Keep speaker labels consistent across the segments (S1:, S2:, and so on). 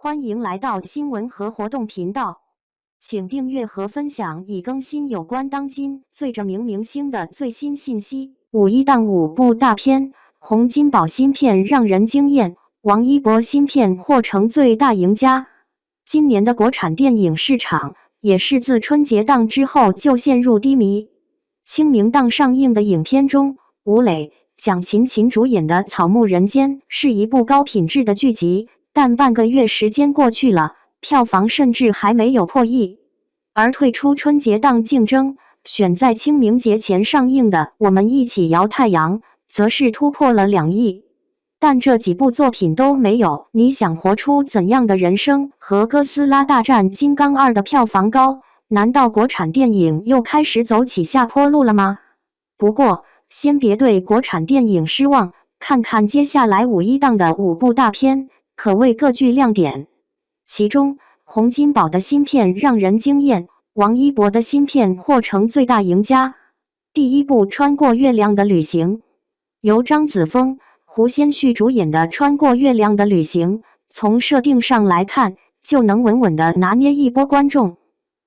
S1: 欢迎来到新闻和活动频道，请订阅和分享已更新有关当今最着名明星的最新信息。5.1档5部大片，洪金宝新片让人惊艳，王一博新片或成最大赢家。今年的国产电影市场也是自春节档之后就陷入低迷。清明档上映的影片中，吴磊、蒋勤主演的《草木人间》是一部高品质的剧集。但半个月时间过去了，票房甚至还没有破亿。而退出春节档竞争，选在清明节前上映的《我们一起摇太阳》则是突破了2亿。但这几部作品都没有《你想活出怎样的人生》和《哥斯拉大战金刚2》的票房高。难道国产电影又开始走起下坡路了吗？不过，先别对国产电影失望，看看接下来5.1档的5部大片。可谓各具亮点，其中洪金宝的新片让人惊艳，王一博的新片或成最大赢家。第一部《穿过月亮的旅行》，由张子枫、胡先煦主演的《穿过月亮的旅行》，从设定上来看，就能稳稳地拿捏一波观众。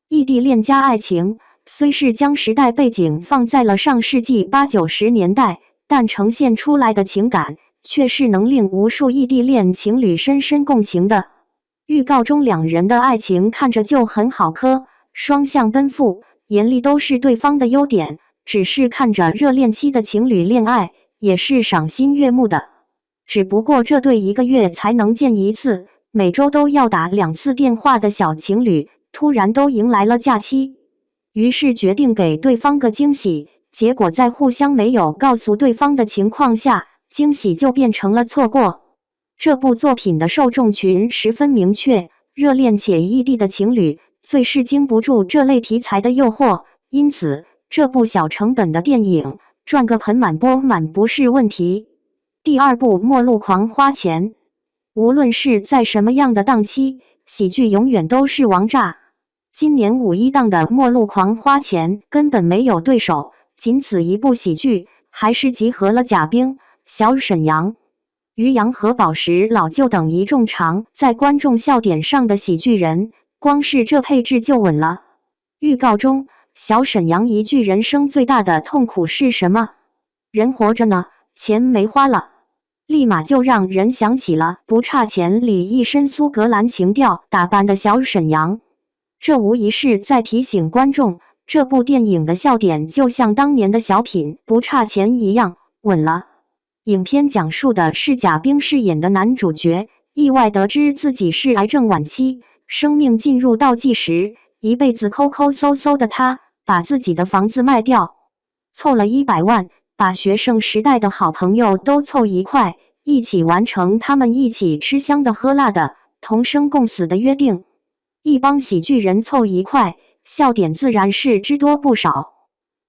S1: 异地恋加爱情，虽是将时代背景放在了上世纪80、90年代，但呈现出来的情感却是能令无数异地恋情侣深深共情的。预告中两人的爱情看着就很好磕，双向奔赴，眼里都是对方的优点，只是看着热恋期的情侣恋爱也是赏心悦目的。只不过这对1个月才能见一次，每周都要打2次电话的小情侣，突然都迎来了假期，于是决定给对方个惊喜，结果在互相没有告诉对方的情况下，惊喜就变成了错过。这部作品的受众群十分明确，热恋且异地的情侣最是经不住这类题材的诱惑，因此这部小成本的电影赚个盆满钵满不是问题。第二部《末路狂花钱》，无论是在什么样的档期，喜剧永远都是王炸。今年5.1档的《末路狂花钱》根本没有对手，仅此一部喜剧，还是集合了贾冰、小沈阳、于洋和宝石老舅等一众常在观众笑点上的喜剧人，光是这配置就稳了。预告中，小沈阳一句人生最大的痛苦是什么？人活着呢，钱没花了，立马就让人想起了不差钱里一身苏格兰情调打扮的小沈阳。这无疑是在提醒观众，这部电影的笑点就像当年的小品不差钱一样稳了。影片讲述的是贾冰饰演的男主角，意外得知自己是癌症晚期，生命进入倒计时，一辈子抠抠搜搜的他，把自己的房子卖掉，凑了100万，把学生时代的好朋友都凑一块，一起完成他们一起吃香的喝辣的，同生共死的约定。一帮喜剧人凑一块，笑点自然是只多不少。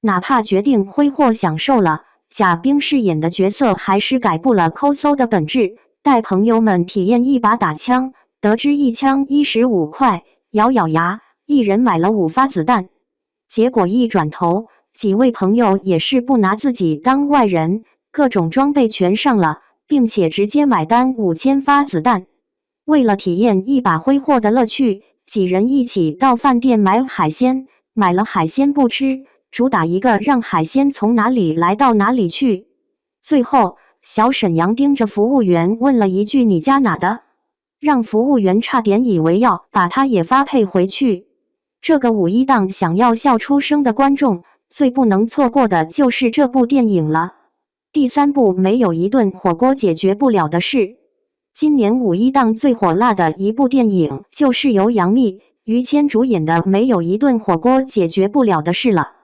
S1: 哪怕决定挥霍享受了，贾冰饰演的角色还是改不了抠搜的本质，带朋友们体验一把打枪，得知一枪15块，咬咬牙，一人买了5发子弹。结果一转头，几位朋友也是不拿自己当外人，各种装备全上了，并且直接买单5000发子弹。为了体验一把挥霍的乐趣，几人一起到饭店买海鲜，买了海鲜不吃，主打一个让海鲜从哪里来到哪里去。最后，小沈阳盯着服务员问了一句：“你家哪的？”让服务员差点以为要把他也发配回去。这个5.1档想要笑出声的观众，最不能错过的就是这部电影了。第三部没有一顿火锅解决不了的事。今年5.1档最火辣的一部电影，就是由杨幂、于谦主演的《没有一顿火锅解决不了的事》了。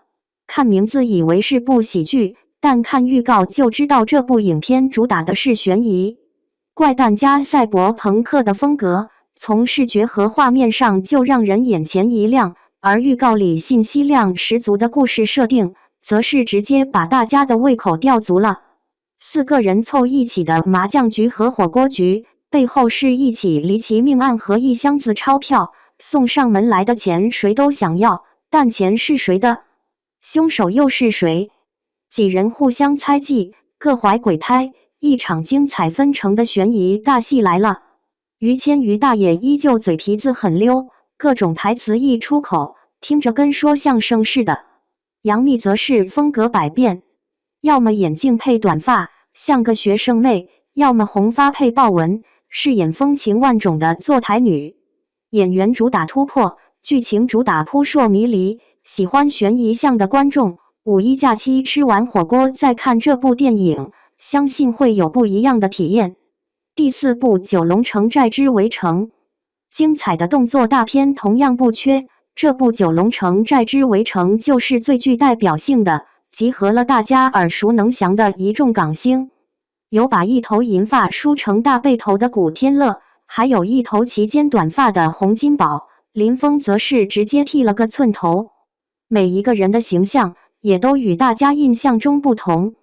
S1: 看名字以为是部喜剧，但看预告就知道这部影片主打的是悬疑、怪诞加赛博朋克的风格，从视觉和画面上就让人眼前一亮，而预告里信息量十足的故事设定，则是直接把大家的胃口吊足了。4个人凑一起的麻将局和火锅局，背后是一起离奇命案和一箱子钞票，送上门来的钱谁都想要，但钱是谁的？凶手又是谁？几人互相猜忌，各怀鬼胎，一场精彩纷呈的悬疑大戏来了。于谦于大爷依旧嘴皮子很溜，各种台词一出口，听着跟说相声似的。杨幂则是风格百变，要么眼镜配短发，像个学生妹；要么红发配豹纹，饰演风情万种的坐台女。演员主打突破，剧情主打扑朔迷离。喜欢悬疑向的观众，五一假期吃完火锅再看这部电影，相信会有不一样的体验。第4部《九龙城寨之围城》，精彩的动作大片同样不缺。这部《九龙城寨之围城》就是最具代表性的，集合了大家耳熟能详的一众港星，有把一头银发梳成大背头的古天乐，还有一头齐肩短发的洪金宝，林峰则是直接剃了个寸头。每一个人的形象也都与大家印象中不同。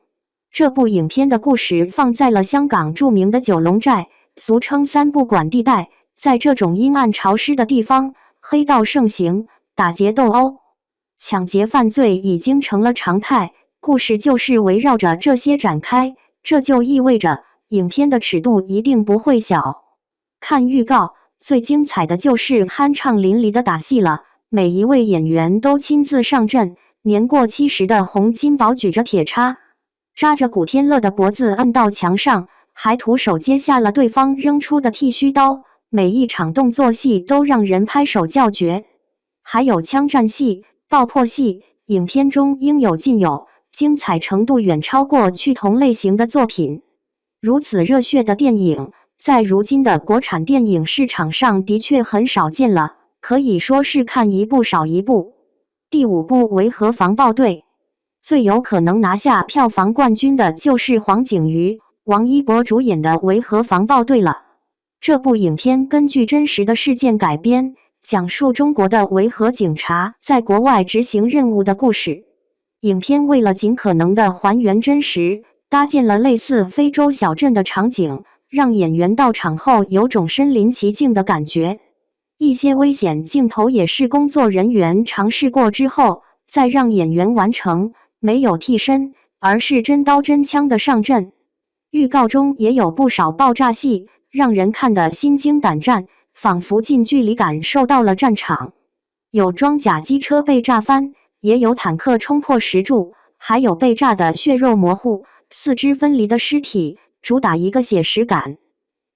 S1: 这部影片的故事放在了香港著名的九龙寨，俗称3不管地带。在这种阴暗潮湿的地方，黑道盛行，打劫斗殴、抢劫犯罪已经成了常态。故事就是围绕着这些展开，这就意味着影片的尺度一定不会小。看预告，最精彩的就是酣畅淋漓的打戏了，每一位演员都亲自上阵。年过70的洪金宝举着铁叉，扎着古天乐的脖子摁到墙上，还徒手接下了对方扔出的剃须刀。每一场动作戏都让人拍手叫绝。还有枪战戏、爆破戏，影片中应有尽有，精彩程度远超过去同类型的作品。如此热血的电影，在如今的国产电影市场上的确很少见了，可以说是看一部少一部。第5部《维和防暴队》，最有可能拿下票房冠军的就是黄景瑜、王一博主演的《维和防暴队》了。这部影片根据真实的事件改编，讲述中国的维和警察在国外执行任务的故事。影片为了尽可能的还原真实，搭建了类似非洲小镇的场景，让演员到场后有种身临其境的感觉。一些危险镜头也是工作人员尝试过之后，再让演员完成，没有替身，而是真刀真枪的上阵。预告中也有不少爆炸戏，让人看得心惊胆战，仿佛近距离感受到了战场。有装甲机车被炸翻，也有坦克冲破石柱，还有被炸得血肉模糊、四肢分离的尸体，主打一个写实感。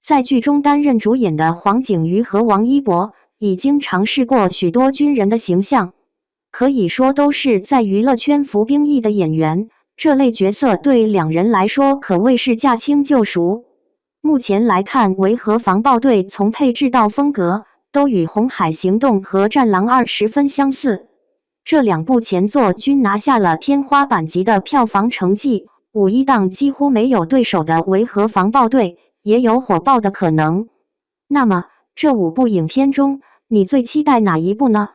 S1: 在剧中担任主演的黄景瑜和王一博已经尝试过许多军人的形象，可以说都是在娱乐圈服兵役的演员，这类角色对两人来说可谓是驾轻就熟。目前来看，维和防暴队从配置到风格都与红海行动和战狼2十分相似。这2部前作均拿下了天花板级的票房成绩，五一档几乎没有对手的维和防暴队也有火爆的可能。那么，这5部影片中，你最期待哪一部呢？